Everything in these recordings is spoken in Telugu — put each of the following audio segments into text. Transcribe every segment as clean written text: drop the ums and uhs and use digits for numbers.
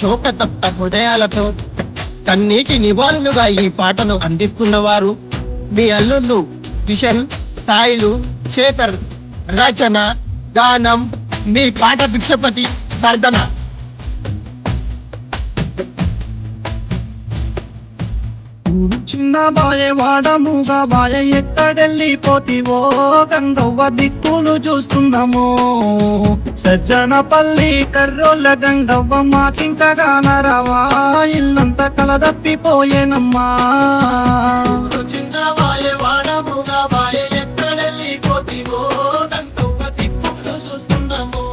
శోకతప్త హృదయాలతో కన్నీటి నివాళులుగా ఈ పాటను అందిస్తున్నవారు మీ అల్లుళ్ళు కిషన్, సాయిలు, శేఖర్. రచన, గానం మీ పాట భిక్షపతి సర్దన. చిన్న బాయే వాడముగా బాయ ఎక్కడెళ్ళిపోతివో గంగవ్వ దిక్కులు చూస్తున్నాము. సజ్జనపల్లి కర్రోళ్ళ గంగవ్వ మాకింకగానరావా ఇల్లంతా కలదప్పిపోయేనమ్మా. చిన్న బాయే వాడముగా బాయ ఎక్కడెళ్ళిపోతివో గంగవ్వ దిక్కులు చూస్తున్నాము.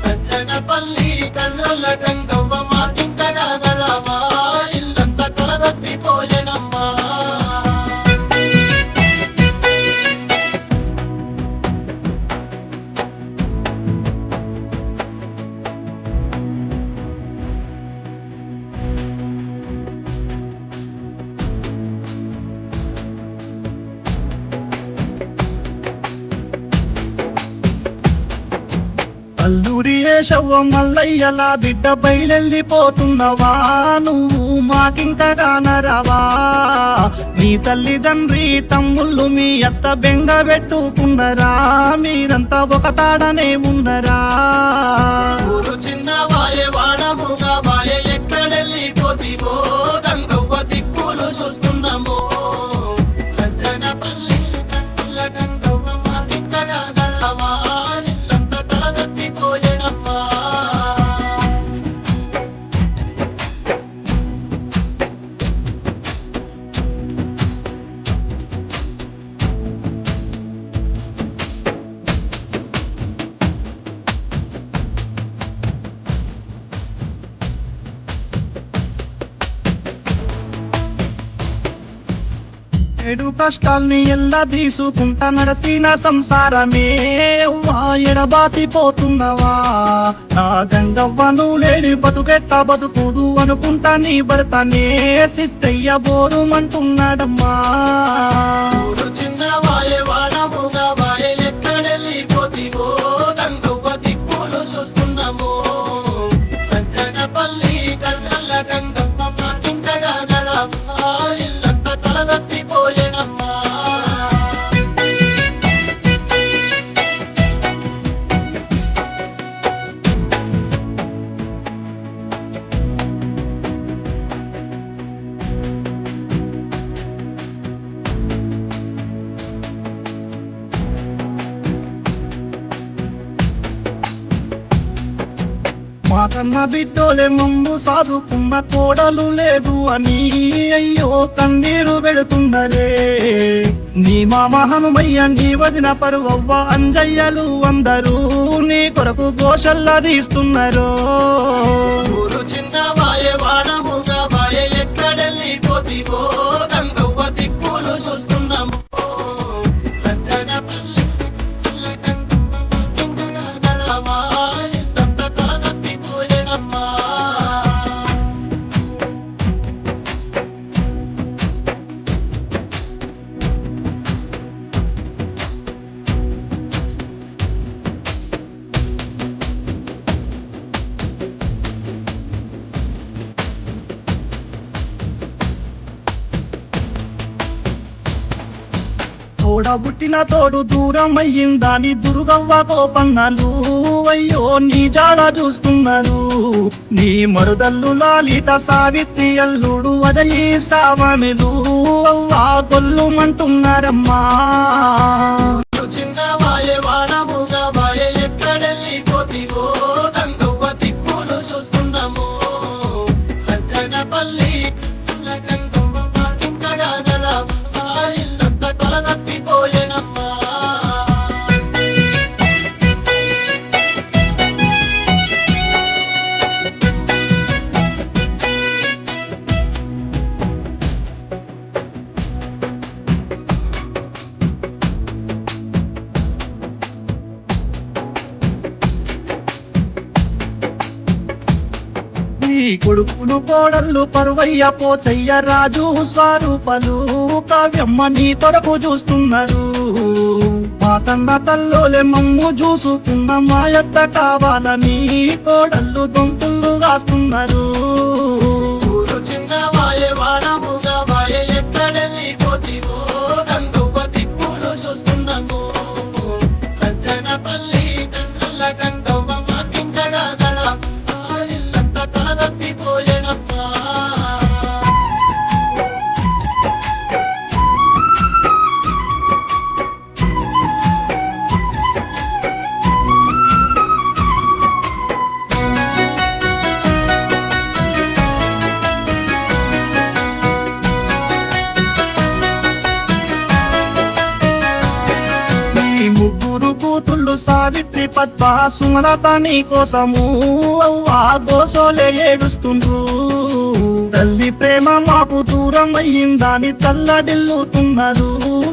సజ్జనపల్లి కర్రోళ్ళ గంగవ్వ మాకింకగానరావా ఇల్లంతా కలదప్పిపోయేనమ్మా. అల్లూరి ఏషవ్వ మల్లయ్యలా బిడ్డ బయలెళ్ళిపోతున్నవా నువ్వు మాకింకగానరావా. మీ తల్లిదండ్రి తమ్ముళ్ళు మీ అత్త బెంగ పెట్టుకున్నరా మీరంతా ఒక తాడనే ఉన్నరా. చిన్న బాయే వాడముగా బాయ ఎక్కడెళ్ళిపోతివో గంగవ్వ దిక్కులు చూస్తున్నాము. సజ్జనపల్లి కర్రోళ్ళ గంగవ్వ మాకింకగానరావా ఇల్లంతా కలదప్పిపోయేనమ్మా. ఏడు కష్టాల్ని ఎల్లా తీసుకుంటా నడసిన సంసారమే అవ్వా ఎడబాసిపోతున్నవా. నా గంగవ్వను లేని బతుకెత్త బతుకుదు అనుకుంటా నీ భర్తనే సిద్ధయ్య బోరుమంటున్నాడమ్మా. చిన్న బాయే వాడముగా బాయ ఎక్కడెళ్ళిపోతివో గంగవ్వ దిక్కులు చూస్తున్నాము. సజ్జనపల్లి కర్రోళ్ళ గంగవ్వ మాకింకగానరావా ఇల్లంతా కలదప్పిపోయేనమ్మా. మా కన్న బిడ్డోలే ముందు సాదుకున్న కోడలు లేదు అని అయ్యో కన్నీరు పెడుతున్నరే. నీ మామ హనుమయ్య నీ వదిన పరువవ్వ అంజయ్యలు అందరూ నీ కొరకు గోషల్లా తీస్తున్నారు. చిన్న బాయే వాడముగా బాయ ఎక్కడెళ్ళిపోతివో గంగవ్వ దిక్కులు చూస్తున్నాము. సజ్జనపల్లి కర్రోళ్ళ గంగవ్వ మాకింకగానరావా ఇల్లంతా కలదప్పిపోయేనమ్మా. తోడబుట్టిన తోడు దూరం అయ్యిందని దుర్గవ్వ కోపన్నాను అయ్యో నీ జాడ చూస్తున్నాను. నీ మరుదల్లు లాలిత సావిత్రి అల్లుడు అదయి శ్రావణులు అవ్వా గొల్లుమంటున్నారమ్మా. చిన్న బాయే వాడముగా బాయ ఎక్కడెళ్ళిపోతివో గంగవ్వ దిక్కులు చూస్తున్నాము. సజ్జనపల్లి కర్రోళ్ళ గంగవ్వ మాకింకగానరావా ఇల్లంతా కలదప్పిపోయేనమ్మా. నీ కొడుకులు కోడళ్ళు పరువయ్య పోచయ్య రాజు స్వరూపలు కావ్యమ్మ నీ కొరకు చూస్తున్నారు. మా మా కన్న తల్లోలే మమ్ము చూసుకున్న మాయత్త కావాలని కోడళ్ళు దొంతులు కాస్తున్నారు. ఊరు చిన్నవాయే వాడముగావాయే ఎక్కడెళ్ళి పోతివో గంగవ్వ దిక్కులు చూస్తున్నాము. సజ్జనపల్లి తండ్రుల గంగవ్వ మాకింకగా గల ఆ ఇల్లంతా తలదప్పిపోయేనమ్మా. ఈ ముగ్గురు కూతుళ్ళు సావిత్రి పద్మ సుమలత నీ కోసము అవ్వా గోసోలే ఏడుస్తుండ్రు. తల్లి ప్రేమ మాకు దూరం అయ్యిందని తల్లడిల్లుతున్నారు.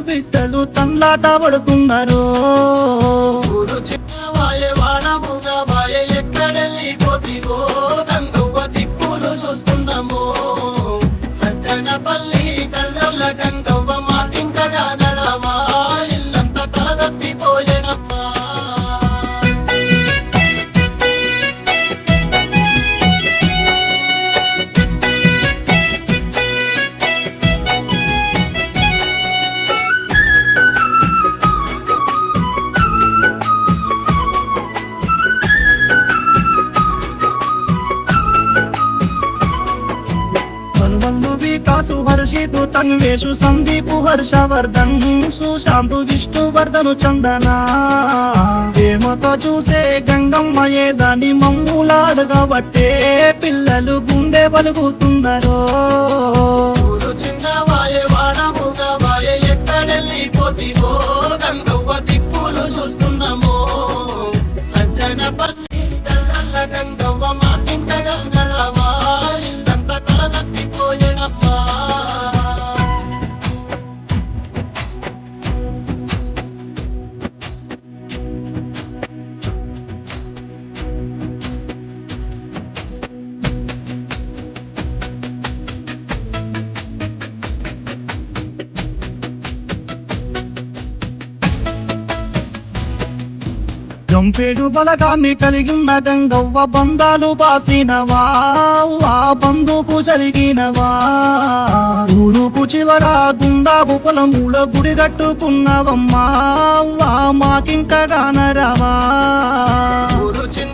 బిడ్డలు తన్లాట పడుతున్నారు. ఊరు చిన్నవాయే వాడముగావాయే ఎక్కడెళ్ళి పోతివో గంగవ్వ దిక్కులు చూస్తున్నాము. సజ్జనపల్లి తండ్రుల గంగవ్వ మాకింకగా గలవా ఇల్లంతా తలదప్పిపోయేనమ్మా. వల్వల్లు వికాసు హర్షితు తన్వేషు సందీపు హర్షవర్ధన్ సుశాంతు విష్ణువర్ధను చందన ప్రేమతో చూసే గంగమ్మయే దాని మమ్ములాడగబట్టే పిల్లలు గుండె పలుకుతున్నారు. ఊరు చిన్నవాయే వాడముగావాయే ఎక్కడెళ్ళి పోతివో గంగవ్వ దిక్కులు చూస్తున్నాము. సజ్జనపల్లి తండ్రుల గంగవ్వ మాకింకగా గలవా ఇల్లంతా తలదప్పిపోయేనమ్మా. జంపేడు బలగాన్ని కలిగిన గంగవ్వ బంధాలు బాసినవా ఆ బంధుకు జరిగినవా. ఊరుకు చివర గుండాపు పొలముల గుడి కట్టుకున్నవమ్మా మాకింకగానరావా. ఊరు చిన్న